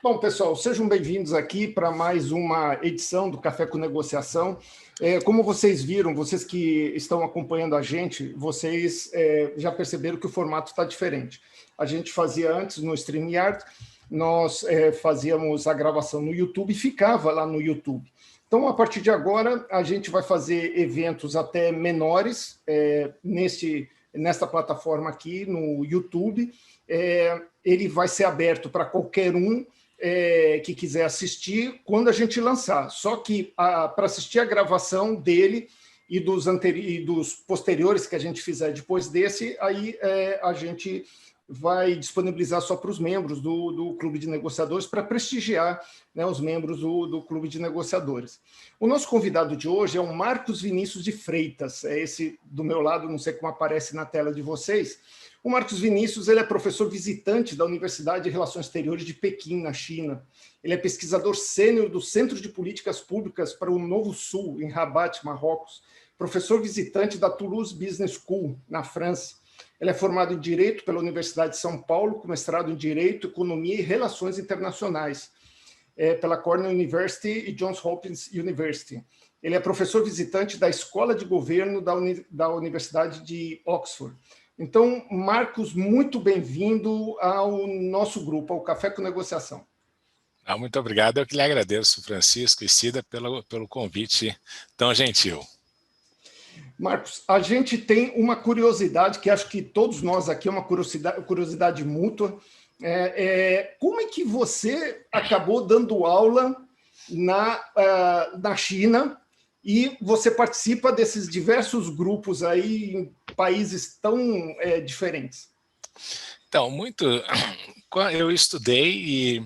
Bom, pessoal, sejam bem-vindos aqui para mais uma edição do Café com Negociação. Como vocês viram, vocês que estão acompanhando a gente, vocês já perceberam que o formato está diferente. A gente fazia antes no StreamYard, nós fazíamos a gravação no YouTube e ficava lá no YouTube. Então, a partir de agora, a gente vai fazer eventos até menores nesta plataforma aqui no YouTube. Ele vai ser aberto para qualquer um que quiser assistir quando a gente lançar. Só que para assistir a gravação dele e dos posteriores que a gente fizer depois desse, aí a gente vai disponibilizar só para os membros do Clube de Negociadores, para prestigiar, né, os membros do Clube de Negociadores. O nosso convidado de hoje é o Marcos Vinícius de Freitas, é esse do meu lado, não sei como aparece na tela de vocês. O Marcos Vinícius ele é professor visitante da Universidade de Relações Exteriores de Pequim, na China. Ele é pesquisador sênior do Centro de Políticas Públicas para o Novo Sul, em Rabat, Marrocos. Professor visitante da Toulouse Business School, na França. Ele é formado em Direito pela Universidade de São Paulo, com mestrado em Direito, Economia e Relações Internacionais, pela Cornell University e Johns Hopkins University. Ele é professor visitante da Escola de Governo da Universidade de Oxford. Então, Marcos, muito bem-vindo ao nosso grupo, ao Café com Negociação. Muito obrigado, eu que lhe agradeço, Francisco e Cida, pelo convite tão gentil. Marcos, a gente tem uma curiosidade, que acho que todos nós aqui é uma curiosidade mútua. Como é que você acabou dando aula na China e você participa desses diversos grupos aí em países tão diferentes? Então, eu estudei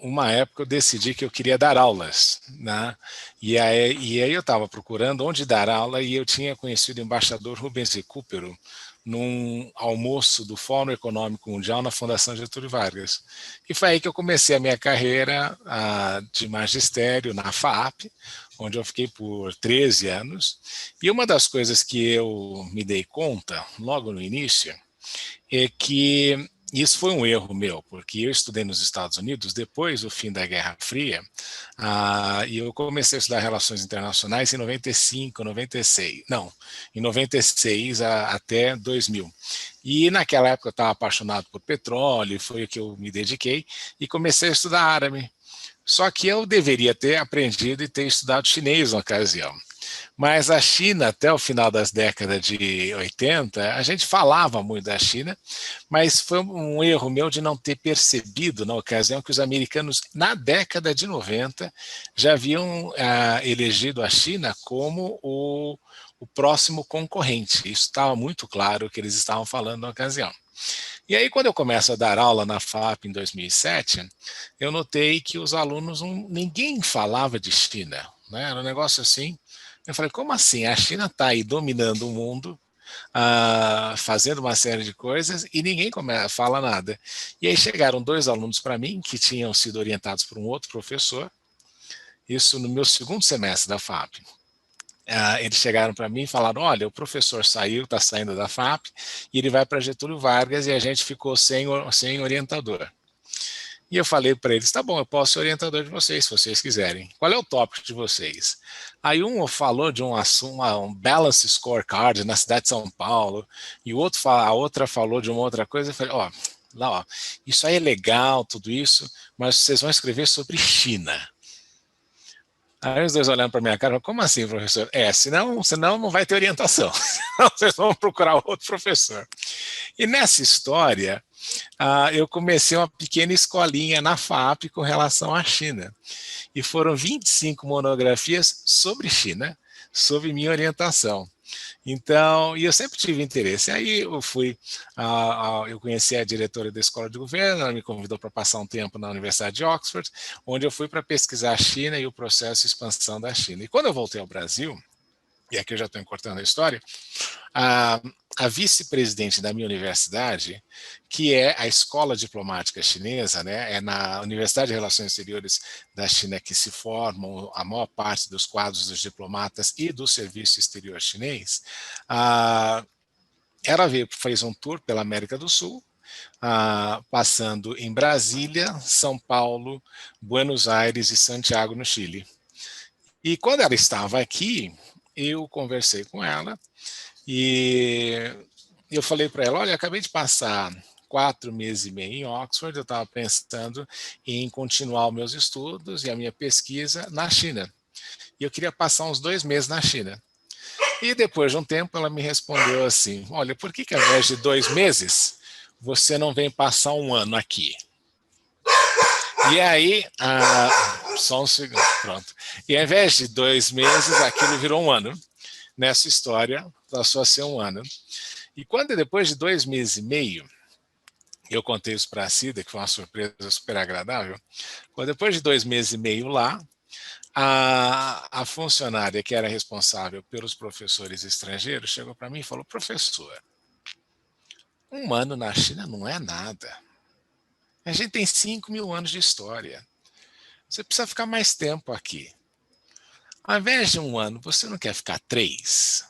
uma época eu decidi que eu queria dar aulas, né? E aí eu estava procurando onde dar aula e eu tinha conhecido o embaixador Rubens Recupero num almoço do Fórum Econômico Mundial na Fundação Getúlio Vargas. E foi aí que eu comecei a minha carreira de magistério na FAAP, onde eu fiquei por 13 anos. E uma das coisas que eu me dei conta logo no início é que isso foi um erro meu, porque eu estudei nos Estados Unidos depois do fim da Guerra Fria, e eu comecei a estudar relações internacionais em 95, 96, não, em 96 até 2000. E naquela época eu estava apaixonado por petróleo, foi o que eu me dediquei, e comecei a estudar árabe. Só que eu deveria ter aprendido e ter estudado chinês na ocasião. Mas a China, até o final das décadas de 80, a gente falava muito da China, mas foi um erro meu de não ter percebido na ocasião que os americanos, na década de 90, já haviam elegido a China como o próximo concorrente. Isso estava muito claro que eles estavam falando na ocasião. E aí, quando eu começo a dar aula na FAP em 2007, eu notei que os alunos, ninguém falava de China, né? Era um negócio assim. Eu falei, como assim? A China está aí dominando o mundo, fazendo uma série de coisas e ninguém fala nada. E aí chegaram 2 alunos para mim que tinham sido orientados por um outro professor, isso no meu segundo semestre da FAP. Eles chegaram para mim e falaram, olha, o professor saiu, está saindo da FAP, e ele vai para Getúlio Vargas e a gente ficou sem orientador. E eu falei para eles, tá bom, eu posso ser orientador de vocês, se vocês quiserem. Qual é o tópico de vocês? Aí um falou de um assunto, um balance scorecard na cidade de São Paulo, e a outra falou de uma outra coisa. Eu falei, ó, isso aí é legal, tudo isso, mas vocês vão escrever sobre China. Aí os 2 olhando para minha cara, como assim, professor? Senão não vai ter orientação, senão vocês vão procurar outro professor. E nessa história, eu comecei uma pequena escolinha na FAP com relação à China. E foram 25 monografias sobre China, sob minha orientação. Então, e eu sempre tive interesse. Aí eu conheci a diretora da Escola de Governo, ela me convidou para passar um tempo na Universidade de Oxford, onde eu fui para pesquisar a China e o processo de expansão da China. E quando eu voltei ao Brasil, e aqui eu já estou encurtando a história, a vice-presidente da minha universidade, que é a Escola Diplomática Chinesa, né, é na Universidade de Relações Exteriores da China que se formam a maior parte dos quadros dos diplomatas e do serviço exterior chinês, ela fez um tour pela América do Sul passando em Brasília, São Paulo, Buenos Aires e Santiago, no Chile. E quando ela estava aqui, eu conversei com ela e eu falei para ela, olha, acabei de passar 4 meses e meio em Oxford, eu estava pensando em continuar os meus estudos e a minha pesquisa na China. E eu queria passar uns 2 meses na China. E depois de um tempo ela me respondeu assim, olha, por que ao invés de 2 meses, você não vem passar 1 ano aqui? E aí, só um segundo, pronto. E ao invés de 2 meses, aquilo virou 1 ano. Nessa história, passou a ser 1 ano. E quando depois de 2 meses e meio, eu contei isso para a Cida, que foi uma surpresa super agradável, quando depois de 2 meses e meio lá, a funcionária que era responsável pelos professores estrangeiros chegou para mim e falou, professor, 1 ano na China não é nada. A gente tem 5.000 anos de história. Você precisa ficar mais tempo aqui. Ao invés de 1 ano, você não quer ficar 3?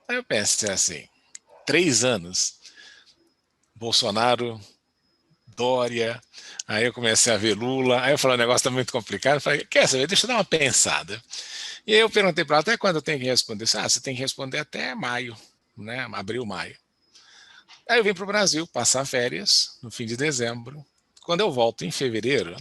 Aí eu pensei assim, 3 anos, Bolsonaro, Dória, aí eu comecei a ver Lula, aí eu falei, o negócio está muito complicado, eu falei, quer saber, deixa eu dar uma pensada. E aí eu perguntei para ela, até quando eu tenho que responder? Você tem que responder até maio, né? Abril, maio. Aí eu vim para o Brasil passar férias no fim de dezembro. Quando eu volto em fevereiro,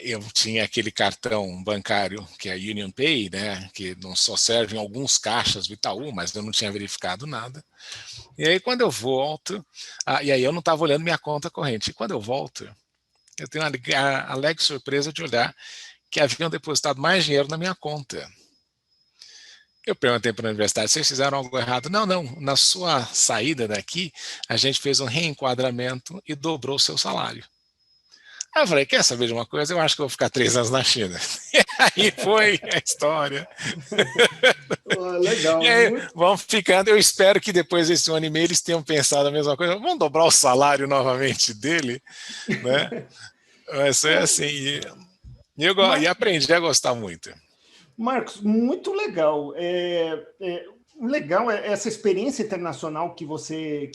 eu tinha aquele cartão bancário que é a Union Pay, né, que não só serve em alguns caixas do Itaú, mas eu não tinha verificado nada. E aí quando eu volto, e aí eu não estava olhando minha conta corrente. E quando eu volto, eu tenho a alegre surpresa de olhar que haviam depositado mais dinheiro na minha conta. Eu perguntei para a universidade, vocês fizeram algo errado? Não, não, na sua saída daqui, a gente fez um reenquadramento e dobrou o seu salário. Aí eu falei, quer saber de uma coisa? Eu acho que eu vou ficar 3 anos na China. E aí foi a história. Legal. E aí vamos ficando. Eu espero que depois desse 1 ano e meio eles tenham pensado a mesma coisa. Vamos dobrar o salário novamente dele, né? Mas é assim. E aprendi a gostar muito. Marcos, muito legal. Legal essa experiência internacional que você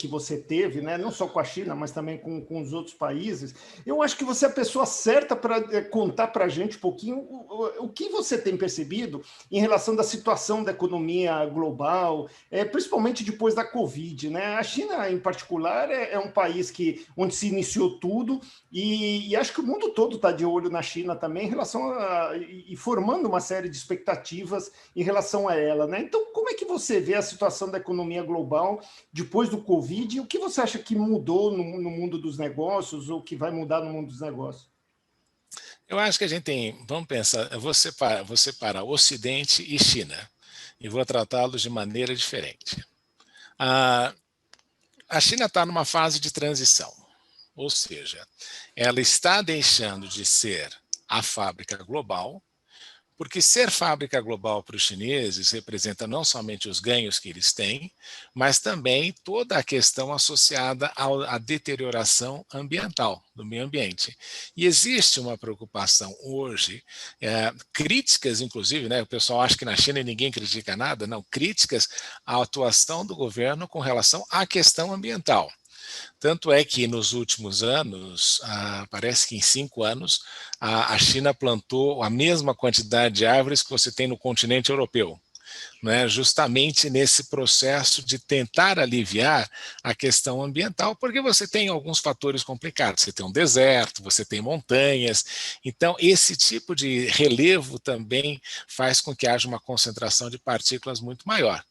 teve, né? Não só com a China, mas também com os outros países. Eu acho que você é a pessoa certa para contar para a gente um pouquinho o que você tem percebido em relação da situação da economia global, principalmente depois da Covid, né? A China, em particular, é um país onde se iniciou tudo e acho que o mundo todo está de olho na China também em relação e formando uma série de expectativas em relação a ela, né? Então, como é que você vê a situação da economia global depois do Covid e o que você acha que mudou no mundo dos negócios ou que vai mudar no mundo dos negócios? Eu acho que a gente vamos pensar, eu vou separar Ocidente e China e vou tratá-los de maneira diferente. A China está numa fase de transição, ou seja, ela está deixando de ser a fábrica global, porque ser fábrica global para os chineses representa não somente os ganhos que eles têm, mas também toda a questão associada à deterioração ambiental do meio ambiente. E existe uma preocupação hoje, críticas inclusive, né, o pessoal acha que na China ninguém critica nada, não, críticas à atuação do governo com relação à questão ambiental. Tanto é que nos últimos anos, parece que em 5 anos, a China plantou a mesma quantidade de árvores que você tem no continente europeu, né, justamente nesse processo de tentar aliviar a questão ambiental, porque você tem alguns fatores complicados, você tem um deserto, você tem montanhas, então esse tipo de relevo também faz com que haja uma concentração de partículas muito maior.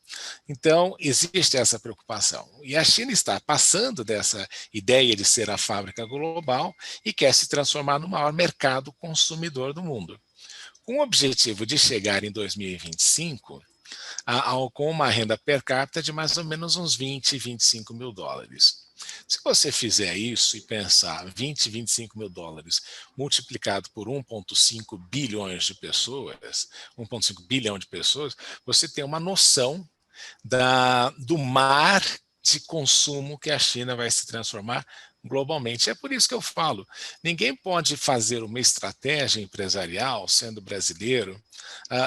Então, existe essa preocupação. E a China está passando dessa ideia de ser a fábrica global e quer se transformar no maior mercado consumidor do mundo. Com o objetivo de chegar em 2025 com uma renda per capita de mais ou menos uns 20, 25 mil dólares. Se você fizer isso e pensar 20, 25 mil dólares multiplicado por 1,5 bilhões de pessoas, 1,5 bilhão de pessoas, você tem uma noção do mar de consumo que a China vai se transformar globalmente. É por isso que eu falo, ninguém pode fazer uma estratégia empresarial, sendo brasileiro,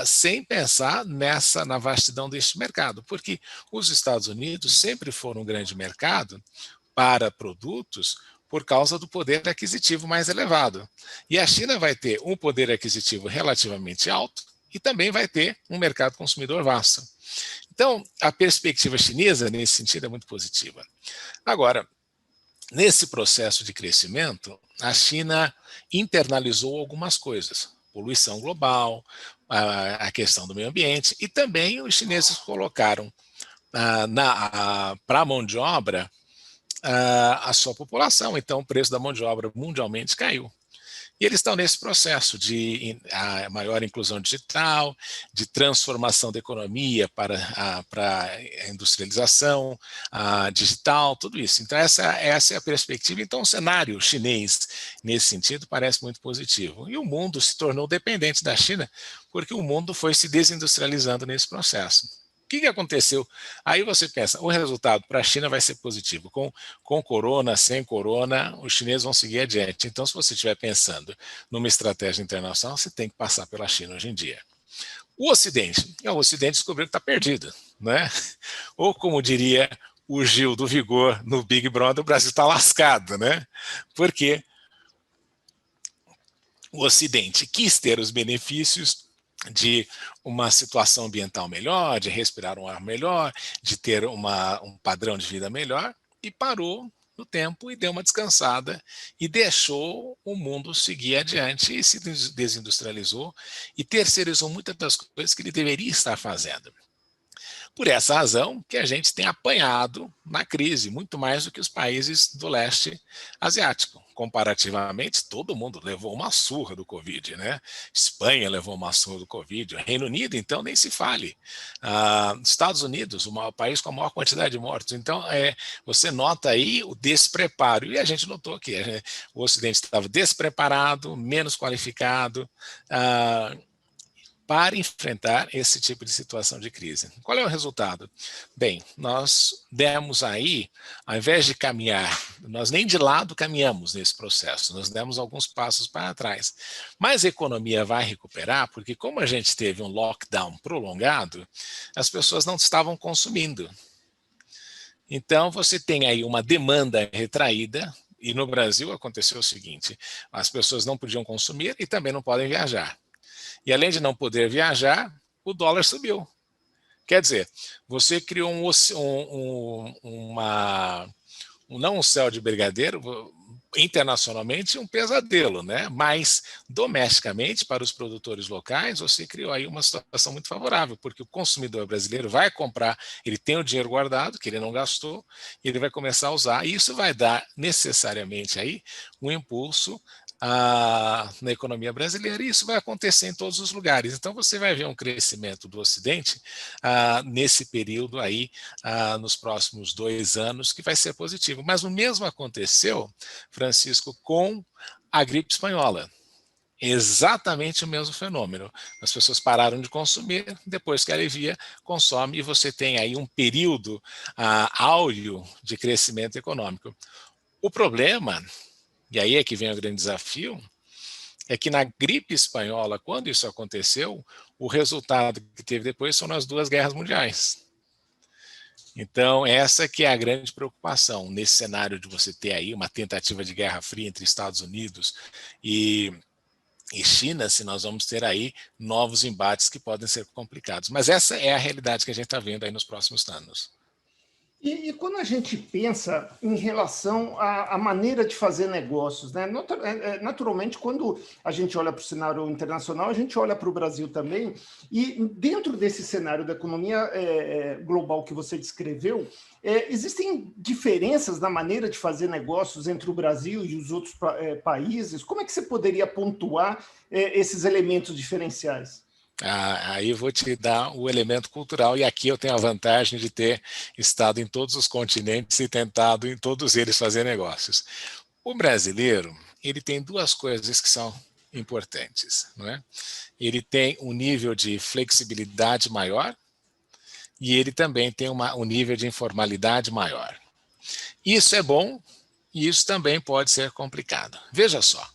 sem pensar na vastidão deste mercado, porque os Estados Unidos sempre foram um grande mercado para produtos por causa do poder aquisitivo mais elevado. E a China vai ter um poder aquisitivo relativamente alto e também vai ter um mercado consumidor vasto. Então, a perspectiva chinesa, nesse sentido, é muito positiva. Agora, nesse processo de crescimento, a China internalizou algumas coisas. Poluição global, a questão do meio ambiente, e também os chineses colocaram para a mão de obra a sua população. Então, o preço da mão de obra mundialmente caiu. E eles estão nesse processo de maior inclusão digital, de transformação da economia para a industrialização digital, tudo isso. Então, essa é a perspectiva. Então, o cenário chinês, nesse sentido, parece muito positivo. E o mundo se tornou dependente da China, porque o mundo foi se desindustrializando nesse processo. O que aconteceu? Aí você pensa, o resultado para a China vai ser positivo. Com corona, sem corona, os chineses vão seguir adiante. Então, se você estiver pensando numa estratégia internacional, você tem que passar pela China hoje em dia. O Ocidente descobriu que está perdido, né? Ou como diria o Gil do Vigor no Big Brother, o Brasil está lascado, né? Porque o Ocidente quis ter os benefícios de uma situação ambiental melhor, de respirar um ar melhor, de ter um padrão de vida melhor, e parou no tempo e deu uma descansada e deixou o mundo seguir adiante e se desindustrializou e terceirizou muitas das coisas que ele deveria estar fazendo. Por essa razão que a gente tem apanhado na crise, muito mais do que os países do leste asiático. Comparativamente, todo mundo levou uma surra do Covid, né? Espanha levou uma surra do Covid, o Reino Unido, então, nem se fale. Estados Unidos, o país com a maior quantidade de mortos. Então, você nota aí o despreparo. E a gente notou que o Ocidente estava despreparado, menos qualificado, para enfrentar esse tipo de situação de crise. Qual é o resultado? Bem, nós demos aí, ao invés de caminhar, nós nem de lado caminhamos nesse processo, nós demos alguns passos para trás. Mas a economia vai recuperar, porque como a gente teve um lockdown prolongado, as pessoas não estavam consumindo. Então, você tem aí uma demanda retraída, e no Brasil aconteceu o seguinte, as pessoas não podiam consumir e também não podem viajar. E além de não poder viajar, o dólar subiu. Quer dizer, você criou não um céu de brigadeiro, internacionalmente um pesadelo, né? Mas domesticamente, para os produtores locais, você criou aí uma situação muito favorável, porque o consumidor brasileiro vai comprar, ele tem o dinheiro guardado, que ele não gastou, e ele vai começar a usar, e isso vai dar necessariamente aí um impulso na economia brasileira, e isso vai acontecer em todos os lugares. Então, você vai ver um crescimento do Ocidente nesse período aí, nos próximos 2 anos, que vai ser positivo. Mas o mesmo aconteceu, Francisco, com a gripe espanhola. Exatamente o mesmo fenômeno. As pessoas pararam de consumir, depois que alivia, consome, e você tem aí um período áureo de crescimento econômico. O problema, e aí é que vem o grande desafio, é que na gripe espanhola, quando isso aconteceu, o resultado que teve depois são as 2 guerras mundiais. Então, essa que é a grande preocupação, nesse cenário de você ter aí uma tentativa de guerra fria entre Estados Unidos e China, se nós vamos ter aí novos embates que podem ser complicados. Mas essa é a realidade que a gente está vendo aí nos próximos anos. E quando a gente pensa em relação à maneira de fazer negócios, né? Naturalmente, quando a gente olha para o cenário internacional, a gente olha para o Brasil também, e dentro desse cenário da economia global que você descreveu, existem diferenças na maneira de fazer negócios entre o Brasil e os outros países? Como é que você poderia pontuar esses elementos diferenciais? Aí eu vou te dar o elemento cultural, e aqui eu tenho a vantagem de ter estado em todos os continentes e tentado em todos eles fazer negócios. O brasileiro, ele tem 2 coisas que são importantes, não é? Ele tem um nível de flexibilidade maior e ele também tem um nível de informalidade maior. Isso é bom e isso também pode ser complicado. Veja só,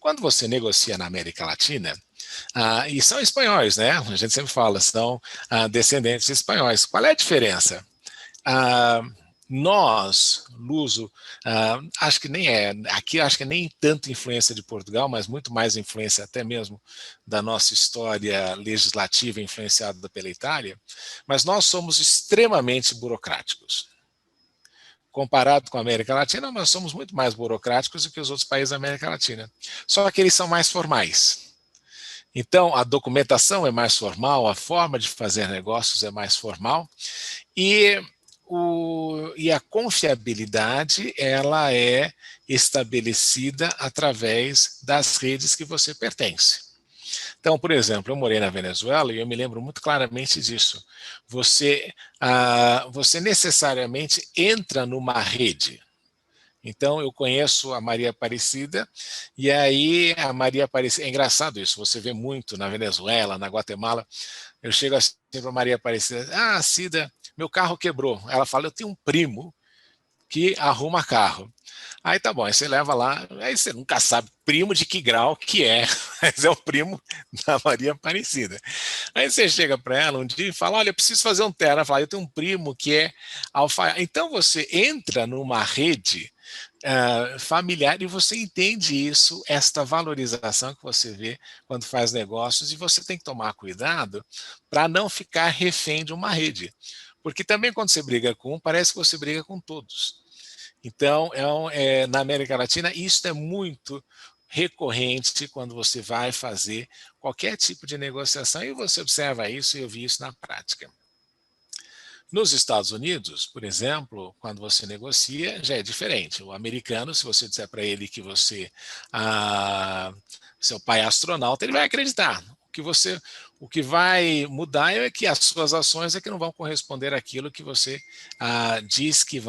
quando você negocia na América Latina, e são espanhóis, né? A gente sempre fala, são descendentes de espanhóis. Qual é a diferença? Nós, luso, acho que nem aqui acho que nem tanto influência de Portugal, mas muito mais influência até mesmo da nossa história legislativa influenciada pela Itália, mas nós somos extremamente burocráticos. Comparado com a América Latina, nós somos muito mais burocráticos do que os outros países da América Latina. Só que eles são mais formais. Então, a documentação é mais formal, a forma de fazer negócios é mais formal, e a confiabilidade ela é estabelecida através das redes que você pertence. Então, por exemplo, eu morei na Venezuela e eu me lembro muito claramente disso. Você necessariamente entra numa rede. Então, eu conheço a Maria Aparecida, e aí a Maria Aparecida, é engraçado isso, você vê muito na Venezuela, na Guatemala, eu chego assim para a Maria Aparecida, Cida, meu carro quebrou. Ela fala, eu tenho um primo que arruma carro. Aí tá bom, aí você leva lá, aí você nunca sabe primo de que grau que é, mas é o primo da Maria Aparecida. Aí você chega para ela um dia e fala, olha, eu preciso fazer um terno. Ela fala, eu tenho um primo que é alfaiate. Então você entra numa rede familiar e você entende isso, esta valorização que você vê quando faz negócios, e você tem que tomar cuidado para não ficar refém de uma rede. Porque também quando você briga com um, parece que você briga com todos. Então, na América Latina, isso é muito recorrente quando você vai fazer qualquer tipo de negociação, e você observa isso, e eu vi isso na prática. Nos Estados Unidos, por exemplo, quando você negocia, já é diferente. O americano, se você disser para ele que seu pai é astronauta, ele vai acreditar. O que vai mudar é que as suas ações é que não vão corresponder àquilo que você diz que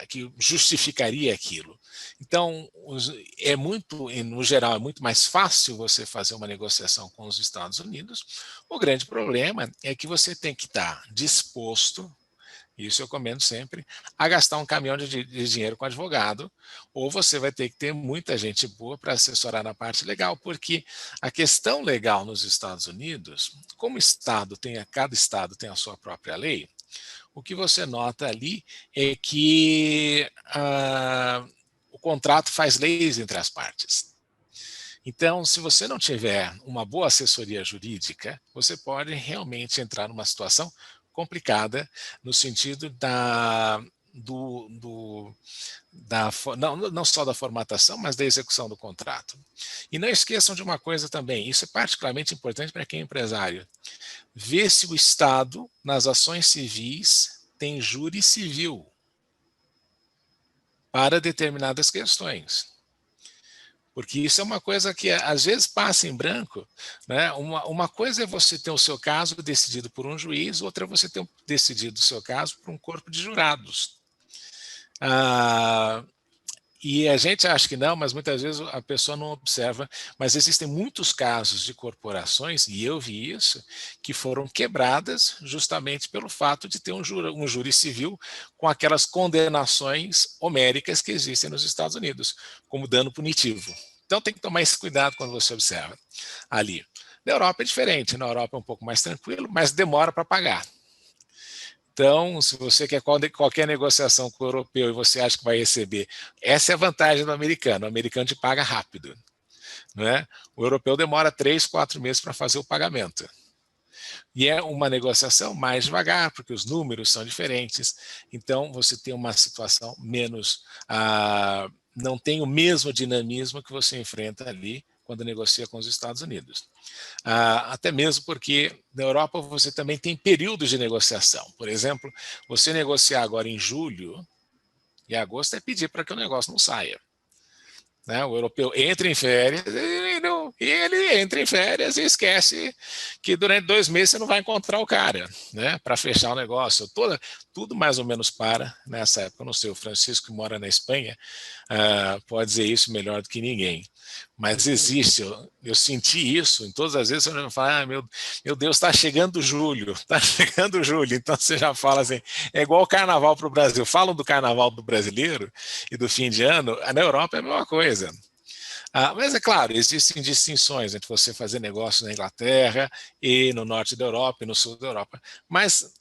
que justificaria aquilo. Então, no geral, é muito mais fácil você fazer uma negociação com os Estados Unidos. O grande problema é que você tem que estar disposto, isso eu comento sempre, a gastar um caminhão de dinheiro com advogado, ou você vai ter que ter muita gente boa para assessorar na parte legal, porque a questão legal nos Estados Unidos, como cada estado tem a sua própria lei, o que você nota ali é que o contrato faz leis entre as partes. Então, se você não tiver uma boa assessoria jurídica, você pode realmente entrar numa situação complicada no sentido não só da formatação, mas da execução do contrato. E não esqueçam de uma coisa também, isso é particularmente importante para quem é empresário. Ver se o Estado, nas ações civis, tem júri civil para determinadas questões. Porque isso é uma coisa que às vezes passa em branco, né? Uma coisa é você ter o seu caso decidido por um juiz, outra é você ter decidido o seu caso por um corpo de jurados. E a gente acha que não, mas muitas vezes a pessoa não observa. Mas existem muitos casos de corporações, e eu vi isso, que foram quebradas justamente pelo fato de ter um júri civil com aquelas condenações homéricas que existem nos Estados Unidos, como dano punitivo. Então tem que tomar esse cuidado quando você observa ali. Na Europa é diferente, na Europa é um pouco mais tranquilo, mas demora para pagar. Então, se você quer qualquer negociação com o europeu e você acha que vai receber, essa é a vantagem do americano. O americano te paga rápido. Não é? O europeu demora 3, 4 meses para fazer o pagamento. E é uma negociação mais devagar, porque os números são diferentes. Então, você tem uma situação menos... não tem o mesmo dinamismo que você enfrenta ali quando negocia com os Estados Unidos. Até mesmo porque na Europa você também tem períodos de negociação. Por exemplo, você negociar agora em julho e agosto é pedir para que o negócio não saia. Né? O europeu entra em férias e e ele entra em férias e esquece que durante 2 meses você não vai encontrar o cara, né, para fechar o negócio. Tudo mais ou menos para nessa época. Eu não sei, o Francisco, que mora na Espanha, pode dizer isso melhor do que ninguém. Mas existe, eu senti isso em todas as vezes. Eu falo, meu Deus, está chegando julho, está chegando julho. Então você já fala assim, é igual o carnaval para o Brasil. Falam do carnaval do brasileiro e do fim de ano, na Europa é a mesma coisa. Mas é claro, existem distinções entre você fazer negócio na Inglaterra e no norte da Europa e no sul da Europa. Mas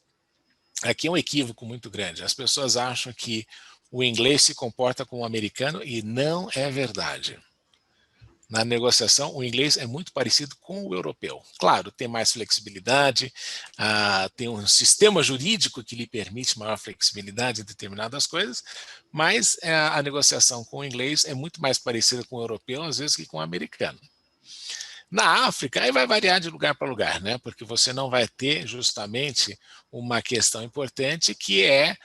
aqui é um equívoco muito grande. As pessoas acham que o inglês se comporta como o americano e não é verdade. Na negociação, o inglês é muito parecido com o europeu. Claro, tem mais flexibilidade, tem um sistema jurídico que lhe permite maior flexibilidade em determinadas coisas, mas a negociação com o inglês é muito mais parecida com o europeu, às vezes, que com o americano. Na África, aí vai variar de lugar para lugar, né? Porque você não vai ter justamente uma questão importante que é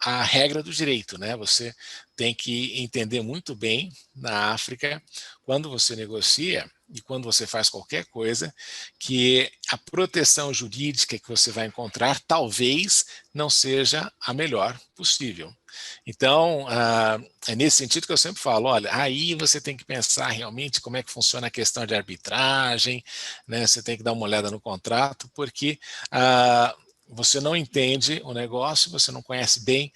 a regra do direito, né? Você tem que entender muito bem na África, quando você negocia e quando você faz qualquer coisa, que a proteção jurídica que você vai encontrar talvez não seja a melhor possível. Então, é nesse sentido que eu sempre falo, olha, aí você tem que pensar realmente como é que funciona a questão de arbitragem, né? Você tem que dar uma olhada no contrato, porque você não entende o negócio, você não conhece bem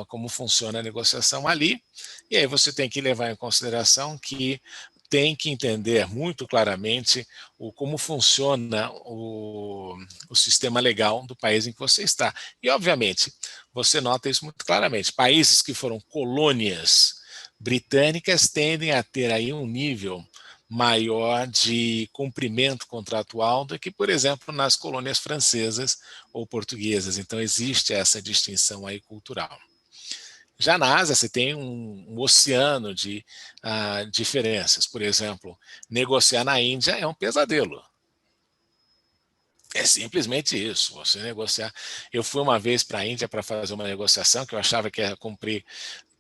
como funciona a negociação ali, e aí você tem que levar em consideração que tem que entender muito claramente como funciona o sistema legal do país em que você está. E, obviamente, você nota isso muito claramente. Países que foram colônias britânicas tendem a ter aí um nível maior de cumprimento contratual do que, por exemplo, nas colônias francesas ou portuguesas. Então, existe essa distinção aí cultural. Já na Ásia, você tem um oceano de diferenças. Por exemplo, negociar na Índia é um pesadelo. É simplesmente isso, você negociar. Eu fui uma vez para a Índia para fazer uma negociação que eu achava que ia cumprir,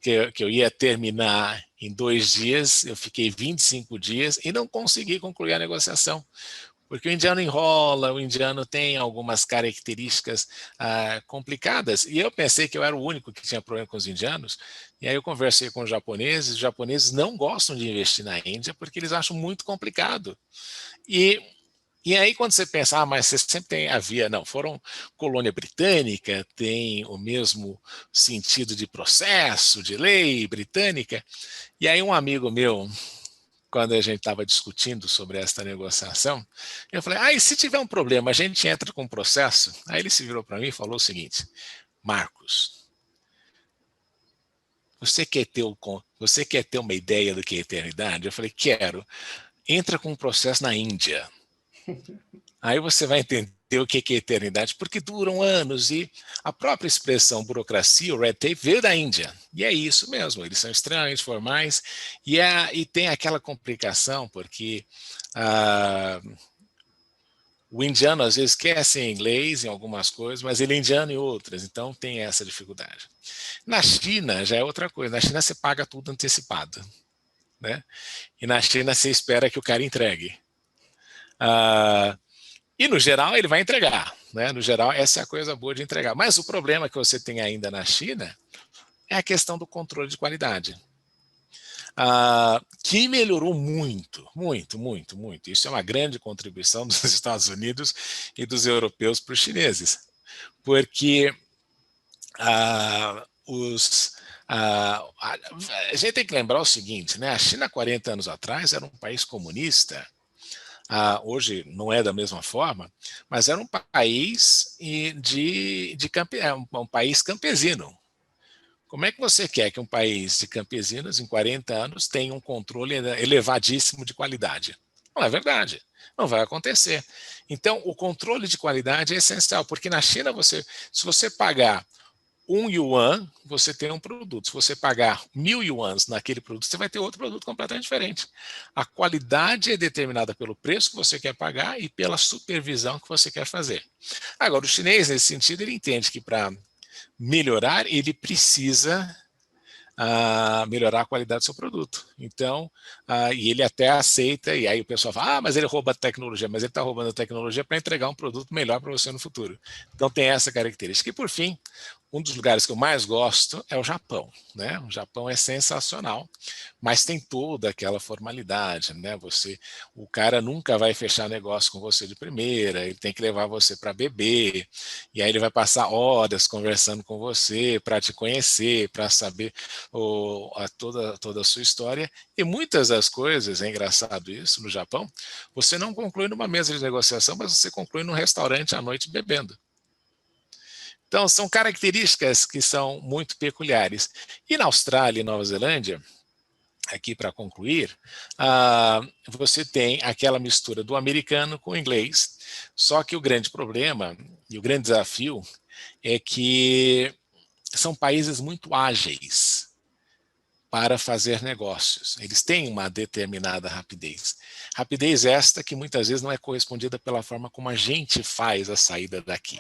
que eu ia terminar em 2 dias, eu fiquei 25 dias e não consegui concluir a negociação. Porque o indiano enrola, o indiano tem algumas características complicadas, e eu pensei que eu era o único que tinha problema com os indianos, e aí eu conversei com os japoneses não gostam de investir na Índia porque eles acham muito complicado. E aí quando você pensa, mas você sempre foram colônia britânica, tem o mesmo sentido de processo, de lei britânica, e aí um amigo meu, quando a gente estava discutindo sobre esta negociação, eu falei, e se tiver um problema, a gente entra com um processo? Aí ele se virou para mim e falou o seguinte, Marcos, você quer ter uma ideia do que é eternidade? Eu falei, quero. Entra com um processo na Índia. Aí você vai entender o que é eternidade, porque duram anos, e a própria expressão burocracia, o red tape, veio da Índia. E é isso mesmo, eles são extremamente formais, e tem aquela complicação, porque o indiano às vezes quer ser inglês em algumas coisas, mas ele é indiano em outras, então tem essa dificuldade. Na China já é outra coisa, na China você paga tudo antecipado, né? E na China você espera que o cara entregue. E no geral ele vai entregar, né? No geral essa é a coisa boa de entregar. Mas o problema que você tem ainda na China é a questão do controle de qualidade, que melhorou muito, muito, muito, muito. Isso é uma grande contribuição dos Estados Unidos e dos europeus para os chineses, porque a gente tem que lembrar o seguinte, né? A China, 40 anos atrás, era um país comunista. Hoje não é da mesma forma, mas era um país um país campesino. Como é que você quer que um país de campesinos, em 40 anos, tenha um controle elevadíssimo de qualidade? Não é verdade. Não vai acontecer. Então, o controle de qualidade é essencial, porque na China, se você pagar 1 yuan, você tem um produto. Se você pagar 1.000 yuans naquele produto, você vai ter outro produto completamente diferente. A qualidade é determinada pelo preço que você quer pagar e pela supervisão que você quer fazer. Agora, o chinês, nesse sentido, ele entende que para melhorar, ele precisa melhorar a qualidade do seu produto. Então, e ele até aceita, e aí o pessoal fala, mas ele rouba a tecnologia, mas ele está roubando a tecnologia para entregar um produto melhor para você no futuro. Então tem essa característica. E por fim, um dos lugares que eu mais gosto é o Japão, né? O Japão é sensacional, mas tem toda aquela formalidade, né? O cara nunca vai fechar negócio com você de primeira, ele tem que levar você para beber, e aí ele vai passar horas conversando com você para te conhecer, para saber toda a sua história. E muitas das coisas, é engraçado isso, no Japão, você não conclui numa mesa de negociação, mas você conclui num restaurante à noite bebendo. Então, são características que são muito peculiares. E na Austrália e Nova Zelândia, aqui para concluir, você tem aquela mistura do americano com o inglês, só que o grande problema e o grande desafio é que são países muito ágeis para fazer negócios. Eles têm uma determinada rapidez. Rapidez esta que muitas vezes não é correspondida pela forma como a gente faz a saída daqui.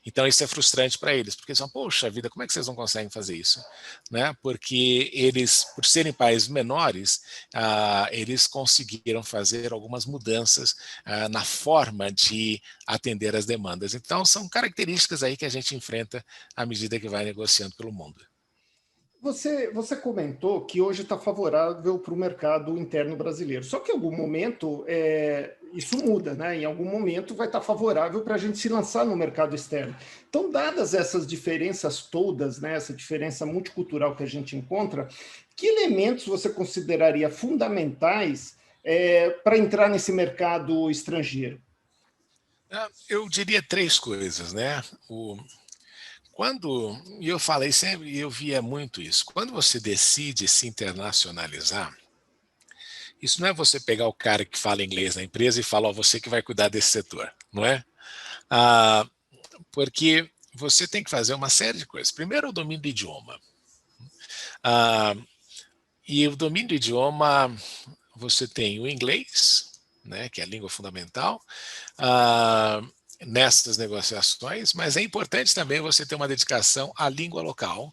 Então isso é frustrante para eles, porque eles falam, poxa vida, como é que vocês não conseguem fazer isso? Né? Porque eles, por serem países menores, eles conseguiram fazer algumas mudanças na forma de atender as demandas. Então são características aí que a gente enfrenta à medida que vai negociando pelo mundo. Você comentou que hoje está favorável para o mercado interno brasileiro. Só que em algum momento isso muda, né? Em algum momento vai estar favorável para a gente se lançar no mercado externo. Então, dadas essas diferenças todas, né, essa diferença multicultural que a gente encontra, que elementos você consideraria fundamentais para entrar nesse mercado estrangeiro? Eu diria três coisas, né? E eu falei sempre, e eu via muito isso, quando você decide se internacionalizar, isso não é você pegar o cara que fala inglês na empresa e falar, você que vai cuidar desse setor, não é? Porque você tem que fazer uma série de coisas. Primeiro, o domínio do idioma. E o domínio do idioma, você tem o inglês, né, que é a língua fundamental, nessas negociações, mas é importante também você ter uma dedicação à língua local,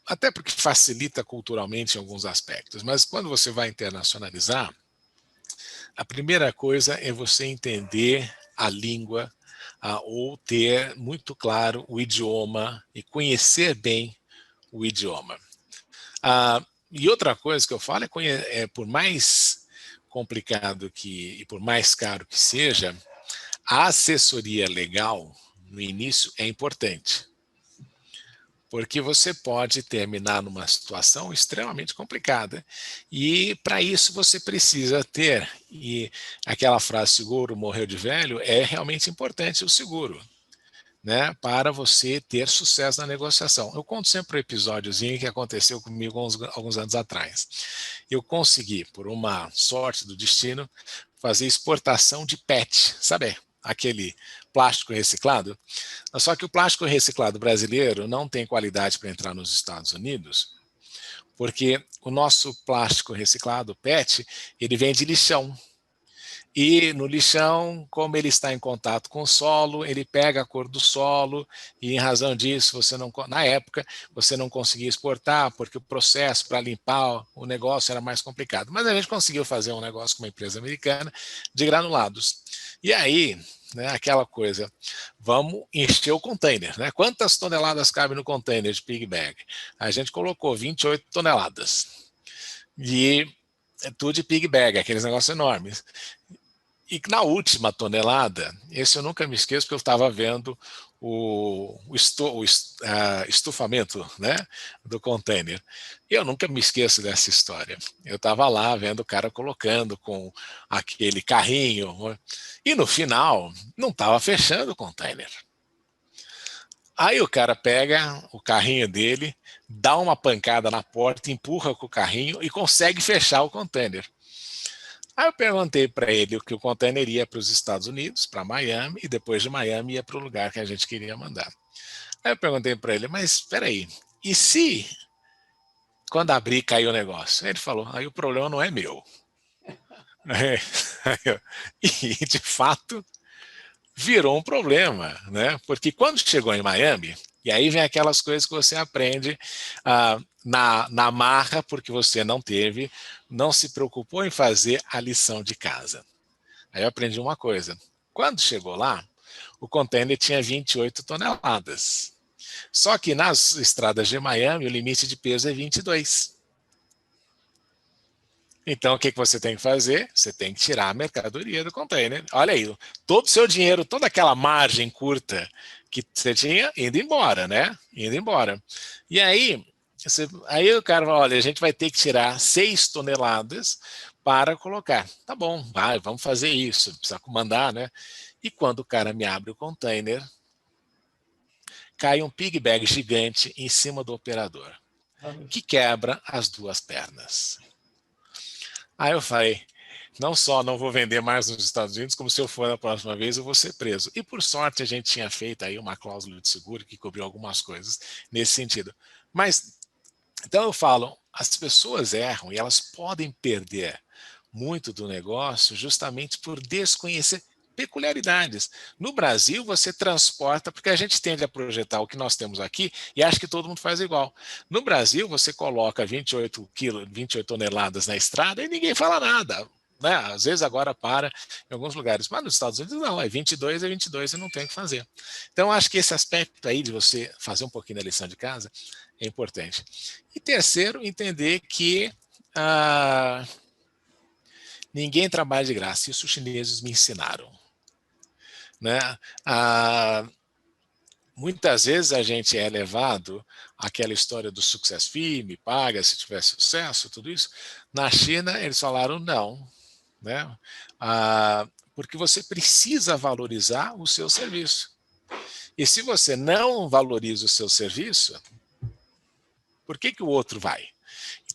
até porque facilita culturalmente em alguns aspectos. Mas quando você vai internacionalizar, a primeira coisa é você entender a língua ou ter muito claro o idioma e conhecer bem o idioma. E outra coisa que eu falo é por mais complicado e por mais caro que seja, a assessoria legal no início é importante. Porque você pode terminar numa situação extremamente complicada. E para isso você precisa ter, e aquela frase seguro morreu de velho, é realmente importante o seguro, né, para você ter sucesso na negociação. Eu conto sempre um episódiozinho que aconteceu comigo alguns anos atrás. Eu consegui, por uma sorte do destino, fazer exportação de PET, sabe? Aquele plástico reciclado. Só que o plástico reciclado brasileiro não tem qualidade para entrar nos Estados Unidos, porque o nosso plástico reciclado, PET, ele vem de lixão. E no lixão, como ele está em contato com o solo, ele pega a cor do solo e, em razão disso, na época, você não conseguia exportar porque o processo para limpar o negócio era mais complicado. Mas a gente conseguiu fazer um negócio com uma empresa americana de granulados. E aí, né, aquela coisa, vamos encher o container, né? Quantas toneladas cabem no container de pig bag? A gente colocou 28 toneladas. E é tudo de pig bag, aqueles negócios enormes. E na última tonelada, esse eu nunca me esqueço, porque eu estava vendo o estufamento, né, do container. E eu nunca me esqueço dessa história. Eu estava lá vendo o cara colocando com aquele carrinho, e no final não estava fechando o container. Aí o cara pega o carrinho dele, dá uma pancada na porta, empurra com o carrinho e consegue fechar o container. Aí eu perguntei para ele que o container ia para os Estados Unidos, para Miami, e depois de Miami ia para o lugar que a gente queria mandar. Aí eu perguntei para ele, mas espera aí, e se quando abrir cair o negócio? Aí ele falou, aí o problema não é meu. E de fato virou um problema, né? Porque quando chegou em Miami, E aí vem aquelas coisas que você aprende na marra, porque você não se preocupou em fazer a lição de casa. Aí eu aprendi uma coisa. Quando chegou lá, o container tinha 28 toneladas. Só que nas estradas de Miami, o limite de peso é 22. Então, o que você tem que fazer? Você tem que tirar a mercadoria do container. Olha aí, todo o seu dinheiro, toda aquela margem curta que você tinha, indo embora, né? Indo embora. E aí, aí o cara fala, olha, a gente vai ter que tirar 6 toneladas para colocar. Tá bom, vai, vamos fazer isso, precisa comandar, né? E quando o cara me abre o container, cai um pig bag gigante em cima do operador, que quebra as 2 pernas. Aí eu falei, não só não vou vender mais nos Estados Unidos, como se eu for na próxima vez eu vou ser preso. E por sorte a gente tinha feito aí uma cláusula de seguro que cobriu algumas coisas nesse sentido. Mas, então eu falo, as pessoas erram e elas podem perder muito do negócio justamente por desconhecer peculiaridades. No Brasil, você transporta, porque a gente tende a projetar o que nós temos aqui e acha que todo mundo faz igual. No Brasil, você coloca 28 quilos, 28 toneladas na estrada e ninguém fala nada. Né? Às vezes agora para em alguns lugares, mas nos Estados Unidos não, é 22 e não tem o que fazer. Então, acho que esse aspecto aí de você fazer um pouquinho da lição de casa é importante. E terceiro, entender que ninguém trabalha de graça, isso os chineses me ensinaram. Né? Muitas vezes a gente é levado àquela história do success fee, me paga se tiver sucesso, tudo isso. Na China, eles falaram não, né? Porque você precisa valorizar o seu serviço. E se você não valoriza o seu serviço, por que o outro vai?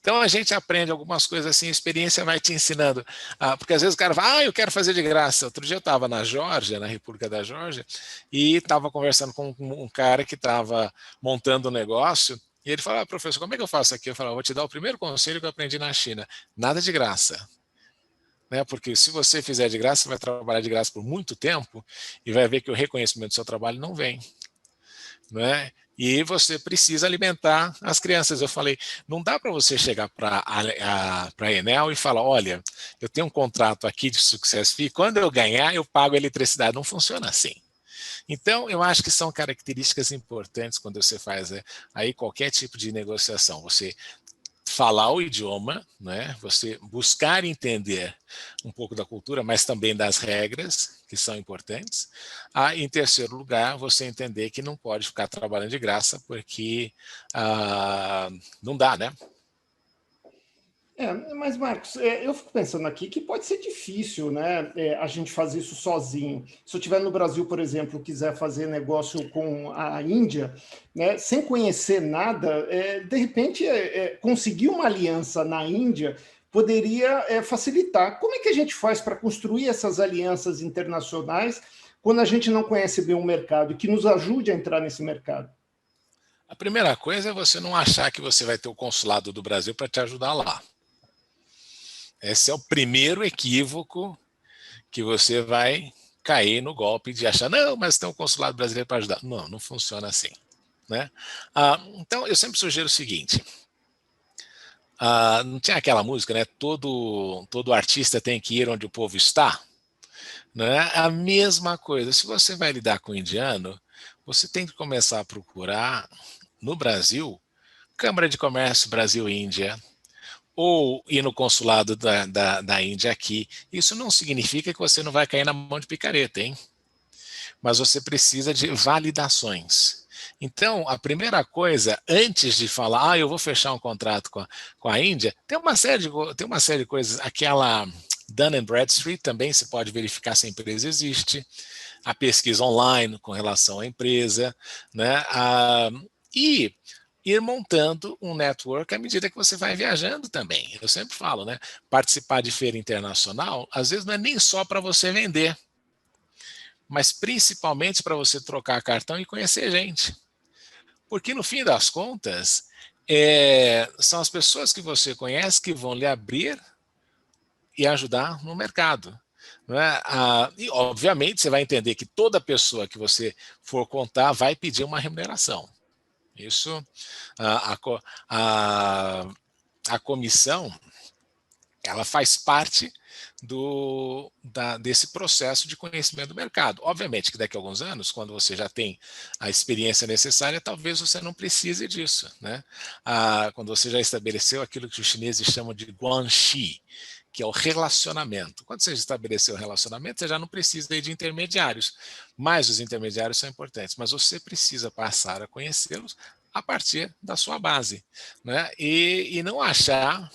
Então a gente aprende algumas coisas assim, a experiência vai te ensinando. Porque às vezes o cara fala, eu quero fazer de graça. Outro dia eu estava na Geórgia, na República da Geórgia, e estava conversando com um cara que estava montando um negócio, e ele falou, professor, como é que eu faço aqui? Eu falei, vou te dar o primeiro conselho que eu aprendi na China, nada de graça. Né? Porque se você fizer de graça, você vai trabalhar de graça por muito tempo e vai ver que o reconhecimento do seu trabalho não vem. Né? E você precisa alimentar as crianças. Eu falei, não dá para você chegar para a Enel e falar, olha, eu tenho um contrato aqui de success fee, quando eu ganhar eu pago a eletricidade. Não funciona assim. Então, eu acho que são características importantes quando você faz aí qualquer tipo de negociação. Você falar o idioma, né? Você buscar entender um pouco da cultura, mas também das regras, que são importantes. Em terceiro lugar, você entender que não pode ficar trabalhando de graça, porque não dá, né? Mas, Marcos, eu fico pensando aqui que pode ser difícil, né, a gente fazer isso sozinho. Se eu estiver no Brasil, por exemplo, quiser fazer negócio com a Índia, né, sem conhecer nada, de repente, conseguir uma aliança na Índia poderia facilitar. Como é que a gente faz para construir essas alianças internacionais quando a gente não conhece bem o mercado e que nos ajude a entrar nesse mercado? A primeira coisa é você não achar que você vai ter o consulado do Brasil para te ajudar lá. Esse é o primeiro equívoco que você vai cair no golpe de achar, não, mas tem um consulado brasileiro para ajudar. Não, não funciona assim. Né? Então, eu sempre sugiro o seguinte, não tinha aquela música, né? Todo artista tem que ir onde o povo está? Né? A mesma coisa, se você vai lidar com o indiano, você tem que começar a procurar, no Brasil, Câmara de Comércio Brasil-Índia, ou ir no consulado da Índia aqui. Isso não significa que você não vai cair na mão de picareta, hein? Mas você precisa de validações. Então, a primeira coisa, antes de falar, eu vou fechar um contrato com a Índia, tem uma série de coisas. Aquela Dun & Bradstreet também se pode verificar se a empresa existe, a pesquisa online com relação à empresa, né? E ir montando um network à medida que você vai viajando também. Eu sempre falo, né? Participar de feira internacional, às vezes não é nem só para você vender, mas principalmente para você trocar cartão e conhecer gente. Porque no fim das contas, são as pessoas que você conhece que vão lhe abrir e ajudar no mercado. Não é? E obviamente você vai entender que toda pessoa que você for contar vai pedir uma remuneração. Isso, a, a, co- a, a comissão, ela faz parte desse processo de conhecimento do mercado. Obviamente que daqui a alguns anos, quando você já tem a experiência necessária, talvez você não precise disso, né? Quando você já estabeleceu aquilo que os chineses chamam de guanxi, que é o relacionamento. Quando você já estabeleceu o relacionamento, você já não precisa de intermediários, mas os intermediários são importantes, mas você precisa passar a conhecê-los a partir da sua base, né? E não achar.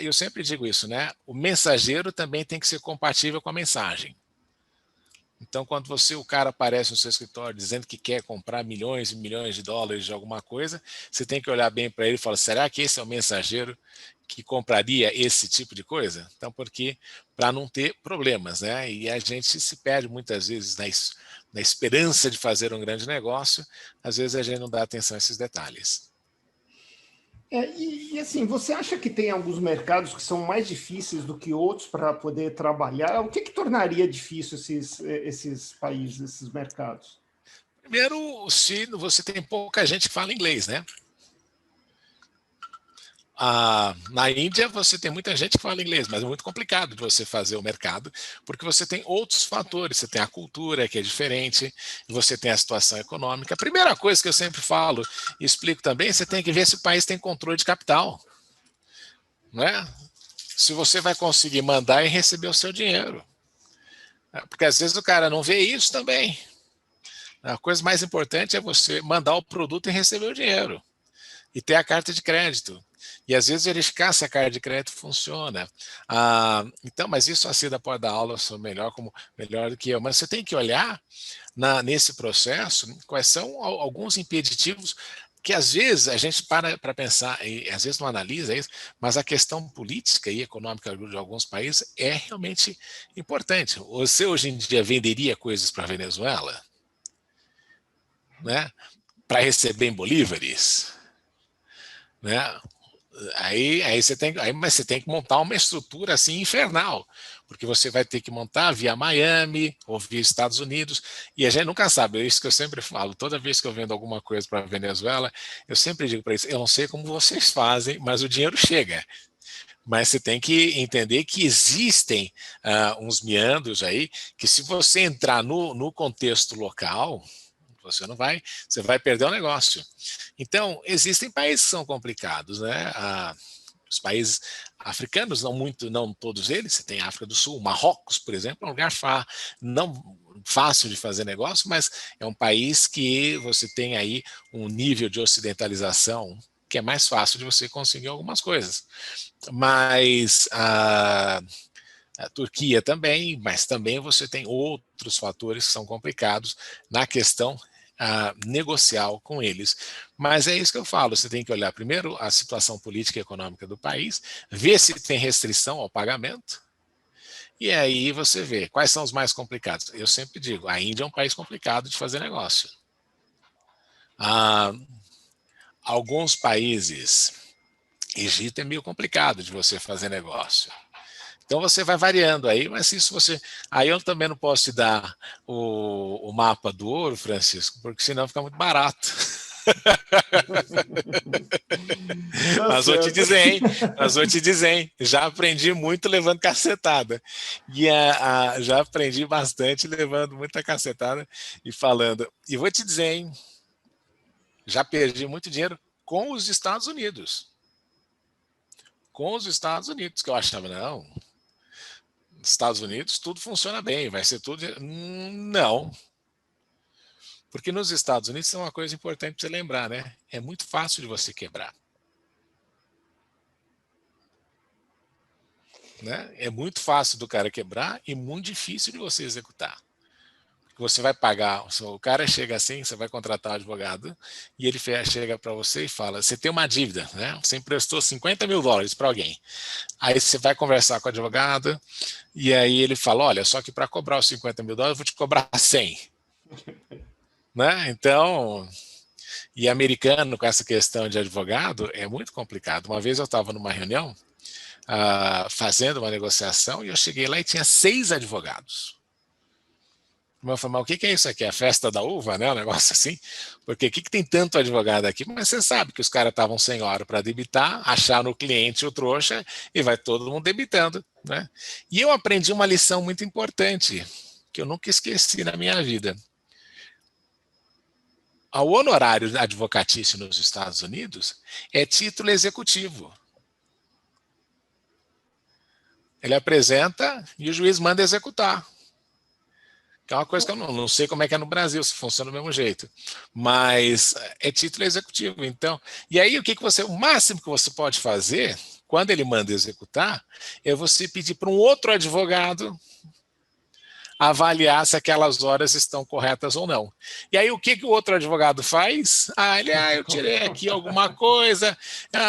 Eu sempre digo isso, né? O mensageiro também tem que ser compatível com a mensagem. Então, quando o cara aparece no seu escritório dizendo que quer comprar milhões e milhões de dólares de alguma coisa, você tem que olhar bem para ele e falar: será que esse é o mensageiro que compraria esse tipo de coisa? Então, porque para não ter problemas, né? E a gente se perde muitas vezes na esperança de fazer um grande negócio, às vezes a gente não dá atenção a esses detalhes. Assim, você acha que tem alguns mercados que são mais difíceis do que outros para poder trabalhar? O que tornaria difícil esses países, esses mercados? Primeiro, se você tem pouca gente que fala inglês, né? Na Índia você tem muita gente que fala inglês, mas é muito complicado de você fazer o mercado, porque você tem outros fatores, você tem a cultura que é diferente, você tem a situação econômica. A primeira coisa que eu sempre falo e explico também, você tem que ver se o país tem controle de capital, não é? Se você vai conseguir mandar e receber o seu dinheiro. Porque às vezes o cara não vê isso também. A coisa mais importante é você mandar o produto e receber o dinheiro. E ter a carta de crédito. E às vezes verificar se a carta de crédito funciona. Então, mas isso a Cida pode dar aula sobre melhor do que eu. Mas você tem que olhar nesse processo quais são alguns impeditivos que às vezes a gente para pensar, e às vezes não analisa isso, mas a questão política e econômica de alguns países é realmente importante. Você hoje em dia venderia coisas para a Venezuela, né? Para receber em bolívares, né? Aí você tem, mas você tem que montar uma estrutura assim infernal, porque você vai ter que montar via Miami ou via Estados Unidos, e a gente nunca sabe, é isso que eu sempre falo, toda vez que eu vendo alguma coisa para a Venezuela, eu sempre digo para eles, eu não sei como vocês fazem, mas o dinheiro chega. Mas você tem que entender que existem uns meandros aí, que se você entrar no contexto local, você vai perder o negócio. Então, existem países que são complicados, né? Os países africanos, não todos eles, você tem a África do Sul, Marrocos, por exemplo, é um lugar não fácil de fazer negócio, mas é um país que você tem aí um nível de ocidentalização que é mais fácil de você conseguir algumas coisas. Mas a Turquia também, mas também você tem outros fatores que são complicados na questão negocial com eles. Mas é isso que eu falo, você tem que olhar primeiro a situação política e econômica do país, ver se tem restrição ao pagamento, e aí você vê quais são os mais complicados. Eu sempre digo, a Índia é um país complicado de fazer negócio. Alguns países, Egito é meio complicado de você fazer negócio. Então você vai variando aí, mas isso você. Aí eu também não posso te dar o mapa do ouro, Francisco, porque senão fica muito barato. Tá Mas vou te certo. dizer, hein? Mas vou te dizer, hein? Já aprendi muito levando cacetada. E já aprendi bastante levando muita cacetada e falando. E vou te dizer, hein? Já perdi muito dinheiro com os Estados Unidos. Com os Estados Unidos, que eu achava, não, Estados Unidos tudo funciona bem, vai ser tudo. Não. Porque nos Estados Unidos tem uma coisa importante para você lembrar, né? É muito fácil de você quebrar. Né? É muito fácil do cara quebrar e muito difícil de você executar. Você vai pagar, o cara chega assim, você vai contratar um advogado e ele chega para você e fala, você tem uma dívida, né? Você emprestou $50.000 para alguém. Aí você vai conversar com o advogado e aí ele fala, olha, só que para cobrar os $50.000 eu vou te cobrar 100. Né? Então, e americano com essa questão de advogado é muito complicado. Uma vez eu estava numa reunião fazendo uma negociação e eu cheguei lá e tinha 6 advogados. Eu falei, mas o que é isso aqui? A festa da uva, né? Um negócio assim? Porque o que tem tanto advogado aqui? Mas você sabe que os caras estavam sem hora para debitar, acharam o cliente o trouxa e vai todo mundo debitando, né? E eu aprendi uma lição muito importante, que eu nunca esqueci na minha vida. O honorário advocatício nos Estados Unidos é título executivo. Ele apresenta e o juiz manda executar. Que é uma coisa que eu não sei como é que é no Brasil, se funciona do mesmo jeito. Mas é título executivo. Então, e aí o máximo que você pode fazer, quando ele manda executar, é você pedir para um outro advogado avaliar se aquelas horas estão corretas ou não. E aí o que o outro advogado faz? Eu tirei aqui alguma coisa,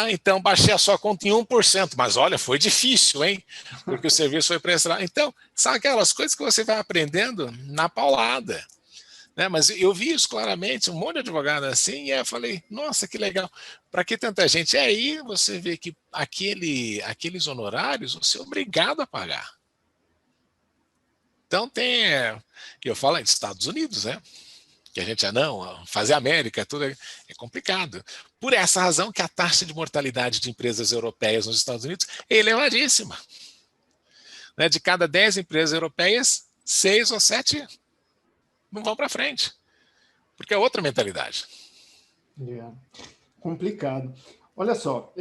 então baixei a sua conta em 1%, mas olha, foi difícil, hein? Porque o serviço foi prestado. Então, são aquelas coisas que você vai aprendendo na paulada. Né? Mas eu vi isso claramente, um monte de advogado assim, e aí eu falei, nossa, que legal, para que tanta gente? E aí você vê que aqueles honorários você é obrigado a pagar. Então eu falo de Estados Unidos, né? Que a gente não, fazer América, tudo é complicado. Por essa razão que a taxa de mortalidade de empresas europeias nos Estados Unidos é elevadíssima. Né? De cada 10 empresas europeias, 6 ou 7 não vão para frente. Porque é outra mentalidade. Complicado. Olha só,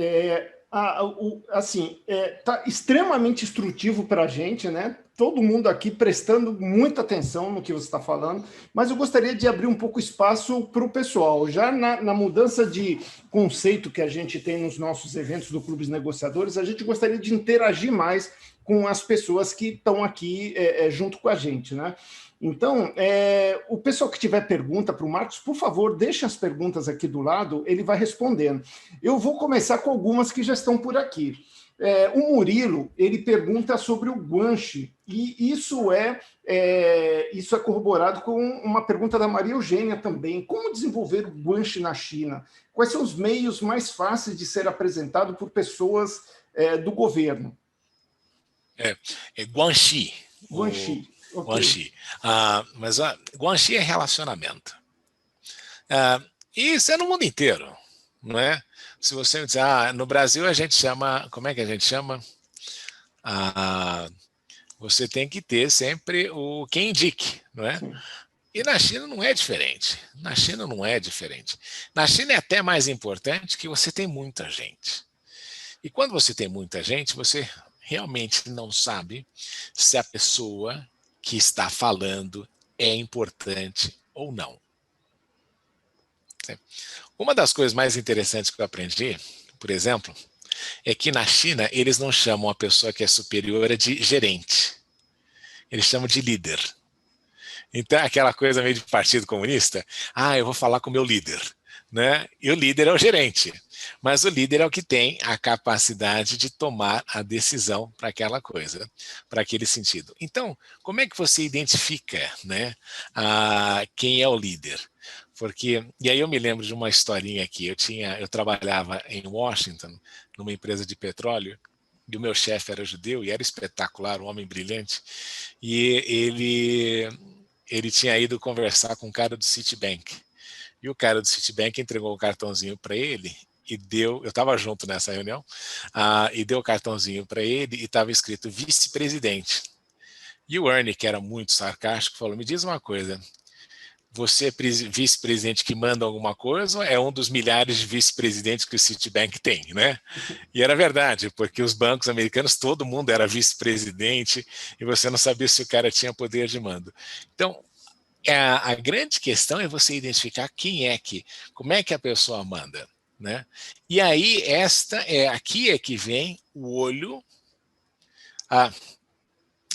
assim, tá extremamente instrutivo para a gente, né? Todo mundo aqui prestando muita atenção no que você está falando, mas eu gostaria de abrir um pouco espaço para o pessoal. Já na mudança de conceito que a gente tem nos nossos eventos do Clubes Negociadores, a gente gostaria de interagir mais com as pessoas que estão aqui junto com a gente, né? Então, o pessoal que tiver pergunta para o Marcos, por favor, deixe as perguntas aqui do lado, ele vai respondendo. Eu vou começar com algumas que já estão por aqui. O Murilo, ele pergunta sobre o guanche, e isso é corroborado com uma pergunta da Maria Eugênia também. Como desenvolver o guanche na China? Quais são os meios mais fáceis de ser apresentado por pessoas do governo? Guanxi. Guanxi. Okay. Guanxi. Mas Guanxi é relacionamento. E isso é no mundo inteiro, não é? Se você dizer, no Brasil a gente chama, como é que a gente chama? Você tem que ter sempre o quem indique, não é? Sim. E na China não é diferente. Na China não é diferente. Na China é até mais importante que você tem muita gente. E quando você tem muita gente, você realmente não sabe se a pessoa que está falando é importante ou não. Uma das coisas mais interessantes que eu aprendi, por exemplo, é que na China eles não chamam a pessoa que é superior de gerente. Eles chamam de líder. Então, aquela coisa meio de partido comunista, eu vou falar com o meu líder. Né? E o líder é o gerente. Mas o líder é o que tem a capacidade de tomar a decisão para aquela coisa, para aquele sentido. Então, como é que você identifica, né, quem é o líder? E aí eu me lembro de uma historinha aqui. Eu trabalhava em Washington, numa empresa de petróleo, e o meu chefe era judeu e era espetacular, um homem brilhante. E ele tinha ido conversar com um cara do Citibank. E o cara do Citibank entregou o cartãozinho para ele e deu, eu estava junto nessa reunião, e deu o cartãozinho para ele e estava escrito vice-presidente. E o Ernie, que era muito sarcástico, falou, me diz uma coisa, você é vice-presidente que manda alguma coisa ou é um dos milhares de vice-presidentes que o Citibank tem, né? E era verdade, porque os bancos americanos, todo mundo era vice-presidente e você não sabia se o cara tinha poder de mando. Então, a grande questão é você identificar como é que a pessoa manda, né? E aí aqui é que vem o olho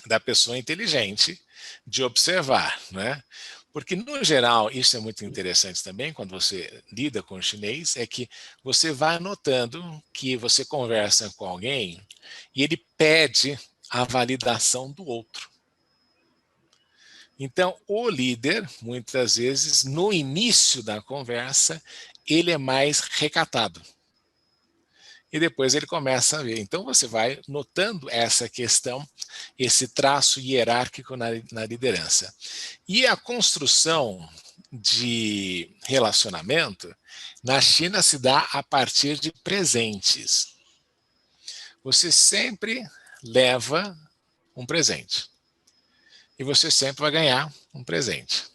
da pessoa inteligente de observar, né? Porque no geral isso é muito interessante também quando você lida com o chinês, é que você vai notando que você conversa com alguém e ele pede a validação do outro. Então, o líder, muitas vezes, no início da conversa, ele é mais recatado. e depois ele começa a ver. Então você vai notando essa questão, esse traço hierárquico na liderança. E a construção de relacionamento na China se dá a partir de presentes. Você sempre leva um presente e você sempre vai ganhar um presente.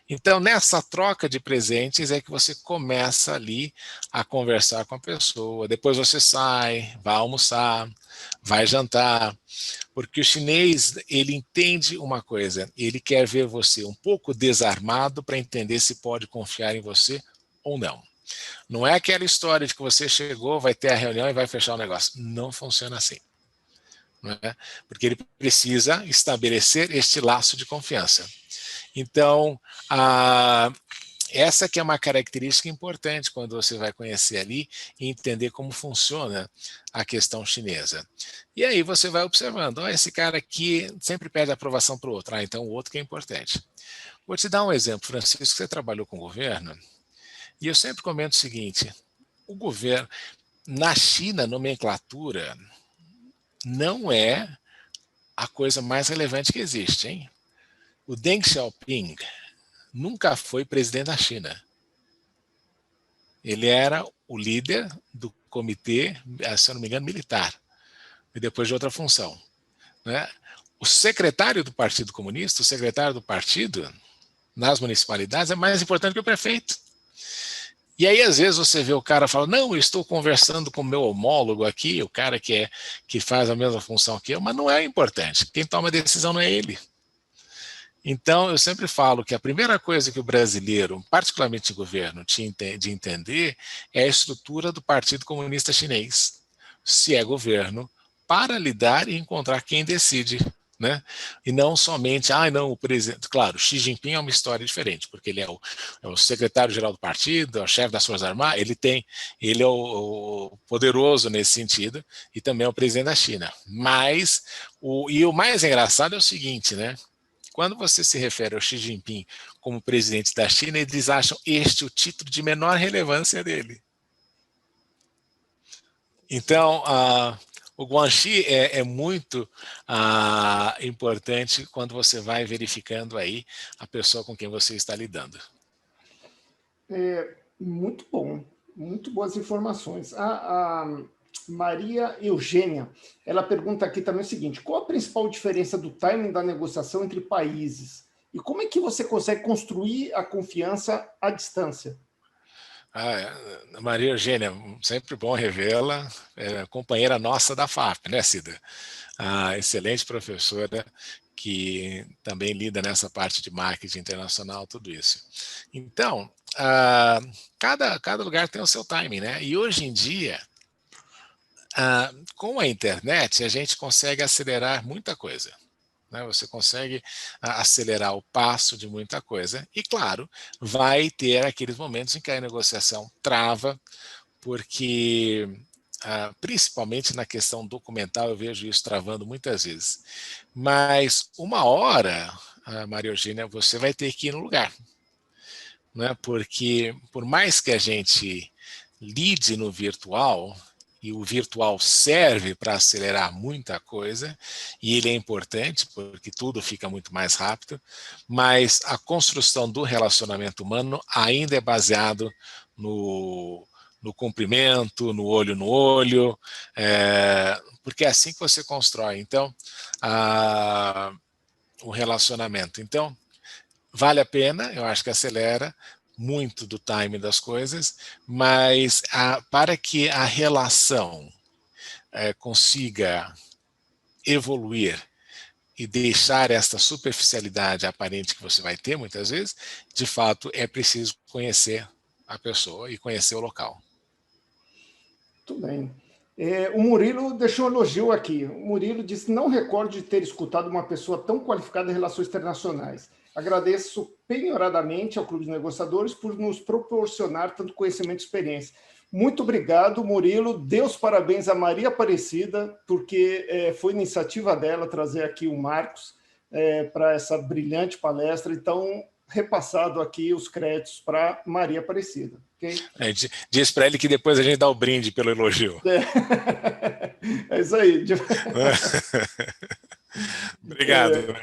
Então, nessa troca de presentes é que você começa ali a conversar com a pessoa. Depois você sai, vai almoçar, vai jantar, porque o chinês, ele entende uma coisa, ele quer ver você um pouco desarmado para entender se pode confiar em você ou não. Não é aquela história de que você chegou, vai ter a reunião e vai fechar o negócio. Não funciona assim. Não é? Porque ele precisa estabelecer este laço de confiança. Então, essa que é uma característica importante quando você vai conhecer ali e entender como funciona a questão chinesa. E aí você vai observando, oh, esse cara aqui sempre pede aprovação para o outro, então o outro que é importante. Vou te dar um exemplo, Francisco, você trabalhou com o governo, e eu sempre comento o seguinte, o governo, na China, a nomenclatura não é a coisa mais relevante que existe, hein? O Deng Xiaoping nunca foi presidente da China. Ele era o líder do comitê, se eu não me engano, militar, e depois de outra função. Né? O secretário do Partido Comunista, o secretário do partido, nas municipalidades, é mais importante que o prefeito. E aí, às vezes, você vê o cara falando, não, eu estou conversando com o meu homólogo aqui, o cara que faz a mesma função que eu, mas não é importante. Quem toma a decisão não é ele. Então, eu sempre falo que a primeira coisa que o brasileiro, particularmente o governo, tinha de entender é a estrutura do Partido Comunista Chinês. Se é governo, para lidar e encontrar quem decide. Né? E não somente, não, o presidente. Claro, Xi Jinping é uma história diferente, porque ele é o secretário-geral do partido, é o chefe das Forças Armadas, ele é o poderoso nesse sentido, e também é o presidente da China. Mas, o mais engraçado é o seguinte, né? Quando você se refere ao Xi Jinping como presidente da China, eles acham este o título de menor relevância dele. Então, o Guanxi é muito importante quando você vai verificando aí a pessoa com quem você está lidando. Muito bom, muito boas informações. A Maria Eugênia, ela pergunta aqui também o seguinte, qual a principal diferença do timing da negociação entre países? E como é que você consegue construir a confiança à distância? Maria Eugênia, sempre bom revê-la, companheira nossa da FAP, né, Cida? Excelente professora que também lida nessa parte de marketing internacional, tudo isso. Então, cada lugar tem o seu timing, né? E hoje em dia, com a internet, a gente consegue acelerar muita coisa. Né? Você consegue acelerar o passo de muita coisa. E, claro, vai ter aqueles momentos em que a negociação trava, porque, principalmente na questão documental, eu vejo isso travando muitas vezes. Mas, uma hora, Maria Eugênia, você vai ter que ir no lugar. Né? Porque, por mais que a gente lide no virtual, e o virtual serve para acelerar muita coisa, e ele é importante porque tudo fica muito mais rápido, mas a construção do relacionamento humano ainda é baseado no cumprimento, no olho, porque é assim que você constrói, então, o relacionamento. Então, vale a pena, eu acho que acelera muito do time das coisas, mas para que a relação consiga evoluir e deixar esta superficialidade aparente que você vai ter muitas vezes, de fato é preciso conhecer a pessoa e conhecer o local. Muito bem. O Murilo deixou um elogio aqui. O Murilo disse, não recordo de ter escutado uma pessoa tão qualificada em relações internacionais. Agradeço penhoradamente ao Clube de Negociadores por nos proporcionar tanto conhecimento e experiência. Muito obrigado, Murilo. Dê os parabéns a Maria Aparecida, porque foi iniciativa dela trazer aqui o Marcos para essa brilhante palestra. Então, repassado aqui os créditos para Maria Aparecida. Okay? Diz para ele que depois a gente dá o brinde pelo elogio. É isso aí. Obrigado.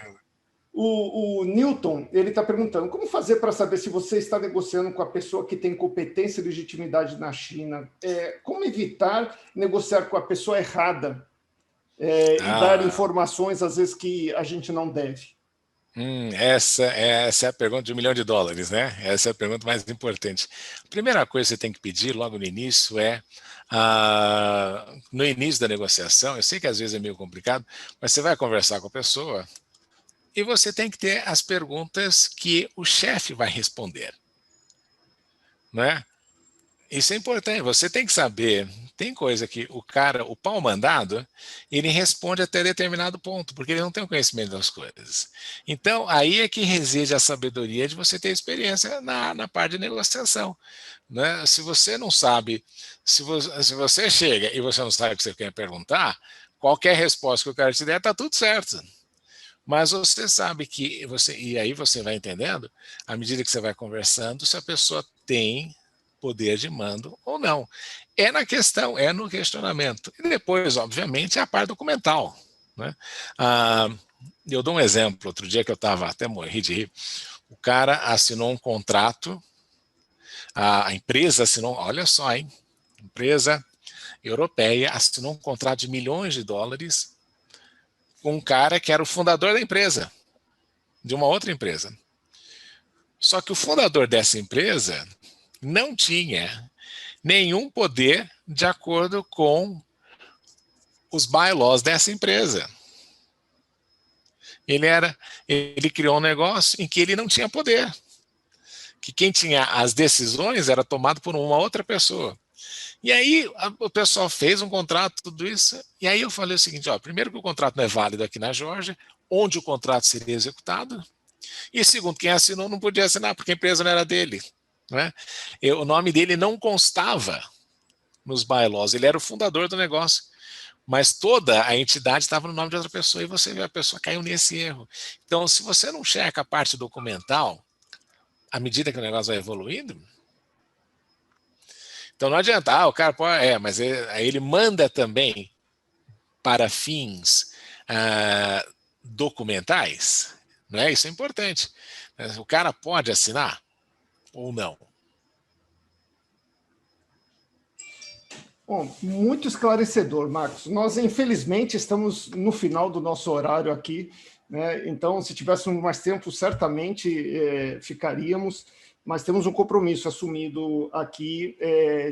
O Newton, ele está perguntando, como fazer para saber se você está negociando com a pessoa que tem competência e legitimidade na China? Como evitar negociar com a pessoa errada e dar informações, às vezes, que a gente não deve? Essa é a pergunta de $1 milhão, né? Essa é a pergunta mais importante. A primeira coisa que você tem que pedir logo no início no início da negociação, eu sei que às vezes é meio complicado, mas você vai conversar com a pessoa e você tem que ter as perguntas que o chefe vai responder, né? Isso é importante, você tem que saber, tem coisa que o pau mandado, ele responde até determinado ponto, porque ele não tem o conhecimento das coisas. Então, aí é que reside a sabedoria de você ter experiência na parte de negociação, né? Se você não sabe, se você chega e você não sabe o que você quer perguntar, qualquer resposta que o cara te der, está tudo certo. Mas você sabe que e aí você vai entendendo, à medida que você vai conversando, se a pessoa tem poder de mando ou não. É no questionamento. E depois, obviamente, é a parte documental, né? Eu dou um exemplo. Outro dia que eu estava, até morri de rir, o cara assinou um contrato, a empresa assinou, olha só, hein? Empresa europeia assinou um contrato de $milhões com um cara que era o fundador da empresa, de uma outra empresa. Só que o fundador dessa empresa não tinha nenhum poder de acordo com os bylaws dessa empresa. Ele criou um negócio em que ele não tinha poder, que quem tinha as decisões era tomado por uma outra pessoa. E aí o pessoal fez um contrato, tudo isso, e aí eu falei o seguinte, primeiro que o contrato não é válido aqui na Geórgia, onde o contrato seria executado, e segundo, quem assinou não podia assinar, porque a empresa não era dele. Né? O nome dele não constava nos bylaws, ele era o fundador do negócio, mas toda a entidade estava no nome de outra pessoa, e você vê, a pessoa caiu nesse erro. Então, se você não checa a parte documental, à medida que o negócio vai evoluindo, então não adianta, o cara pode, mas ele manda também para fins documentais, não é? Isso é importante. O cara pode assinar ou não? Bom, muito esclarecedor, Marcos. Nós, infelizmente, estamos no final do nosso horário aqui, né? Então, se tivéssemos mais tempo, certamente ficaríamos, mas temos um compromisso assumido aqui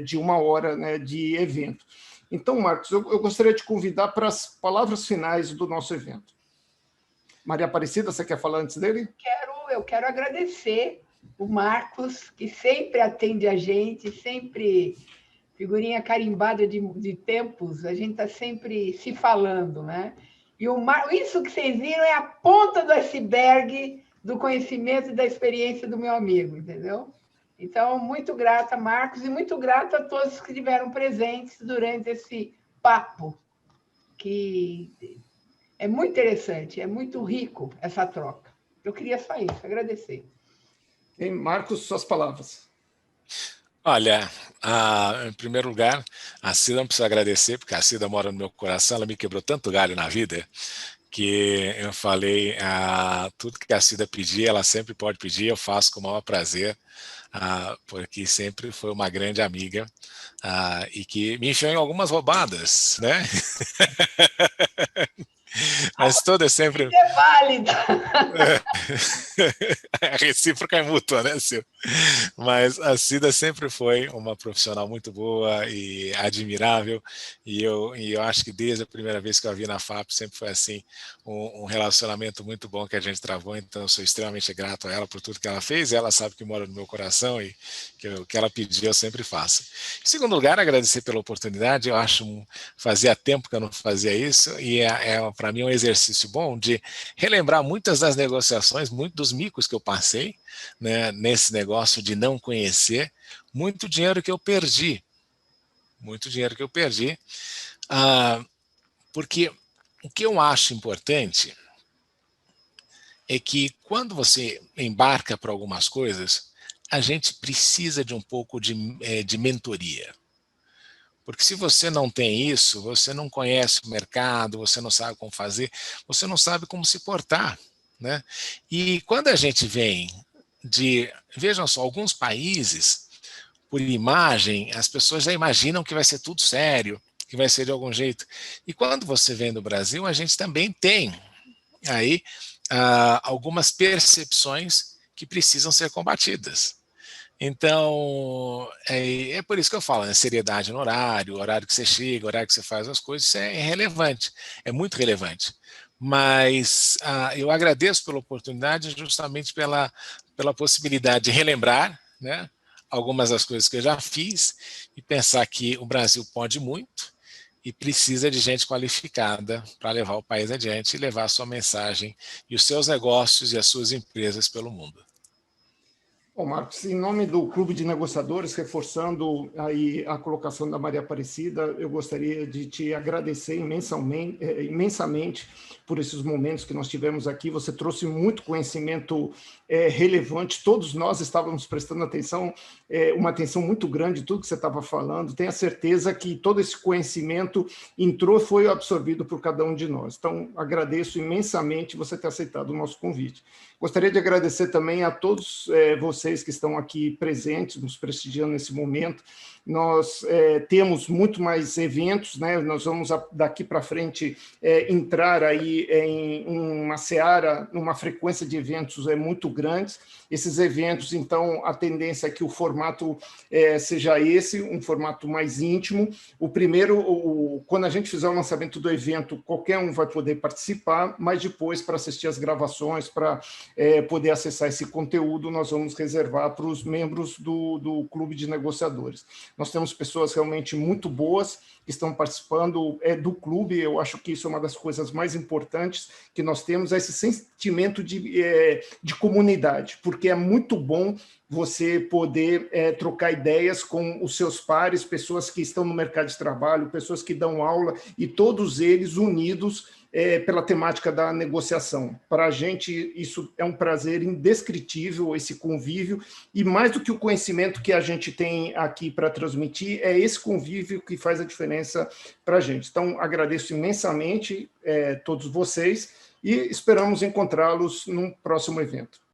de 1 hora, né, de evento. Então, Marcos, eu gostaria de convidar para as palavras finais do nosso evento. Maria Aparecida, você quer falar antes dele? Eu quero agradecer o Marcos, que sempre atende a gente, sempre figurinha carimbada de tempos, a gente está sempre se falando, né? E isso que vocês viram é a ponta do iceberg do conhecimento e da experiência do meu amigo, entendeu? Então, muito grata, Marcos, e muito grata a todos que estiveram presentes durante esse papo, que é muito interessante, é muito rico essa troca. Eu queria só isso, agradecer. Marcos, suas palavras. Olha, em primeiro lugar, a Cida não precisa agradecer, porque a Cida mora no meu coração, ela me quebrou tanto galho na vida, que eu falei, tudo que a Cida pedir, ela sempre pode pedir, eu faço com o maior prazer, porque sempre foi uma grande amiga, e que me enfiou em algumas roubadas, né? Mas toda sempre... É válida. A recíproca é mútua, né, Sil? Mas a Cida sempre foi uma profissional muito boa e admirável, e eu acho que desde a primeira vez que eu a vi na FAP sempre foi assim, um relacionamento muito bom que a gente travou, então eu sou extremamente grato a ela por tudo que ela fez, e ela sabe que mora no meu coração, e que o que ela pediu eu sempre faço. Em segundo lugar, agradecer pela oportunidade, eu acho, fazia tempo que eu não fazia isso, e para mim um exercício bom de relembrar muitas das negociações, muitos dos micos que eu passei, né, nesse negócio de não conhecer, muito dinheiro que eu perdi, porque o que eu acho importante é que quando você embarca para algumas coisas, a gente precisa de um pouco de mentoria. Porque se você não tem isso, você não conhece o mercado, você não sabe como fazer, você não sabe como se portar, né? E quando a gente vem vejam só, alguns países, por imagem, as pessoas já imaginam que vai ser tudo sério, que vai ser de algum jeito. E quando você vem do Brasil, a gente também tem aí algumas percepções que precisam ser combatidas. Então, é por isso que eu falo, né? Seriedade no horário, o horário que você chega, o horário que você faz as coisas, isso é relevante, é muito relevante. Mas eu agradeço pela oportunidade, justamente pela possibilidade de relembrar, né, algumas das coisas que eu já fiz e pensar que o Brasil pode muito e precisa de gente qualificada para levar o país adiante e levar a sua mensagem e os seus negócios e as suas empresas pelo mundo. Bom, Marcos, em nome do Clube de Negociadores, reforçando aí a colocação da Maria Aparecida, eu gostaria de te agradecer imensamente por esses momentos que nós tivemos aqui. Você trouxe muito conhecimento relevante, todos nós estávamos prestando atenção, uma atenção muito grande em tudo que você estava falando. Tenha certeza que todo esse conhecimento entrou e foi absorvido por cada um de nós. Então, agradeço imensamente você ter aceitado o nosso convite. Gostaria de agradecer também a todos vocês que estão aqui presentes, nos prestigiando nesse momento. Nós temos muito mais eventos, né? Nós vamos daqui para frente entrar aí em uma seara, numa frequência de eventos muito grandes. Esses eventos, então, a tendência é que o formato seja esse, um formato mais íntimo. O primeiro, quando a gente fizer o lançamento do evento, qualquer um vai poder participar, mas depois, para assistir as gravações, para poder acessar esse conteúdo, nós vamos reservar para os membros do Clube de Negociadores. Nós temos pessoas realmente muito boas que estão participando do clube. Eu acho que isso é uma das coisas mais importantes que nós temos, esse sentimento de comunidade, porque é muito bom você poder trocar ideias com os seus pares, pessoas que estão no mercado de trabalho, pessoas que dão aula, e todos eles unidos pela temática da negociação. Para a gente, isso é um prazer indescritível, esse convívio, e mais do que o conhecimento que a gente tem aqui para transmitir, é esse convívio que faz a diferença para a gente. Então, agradeço imensamente todos vocês e esperamos encontrá-los num próximo evento.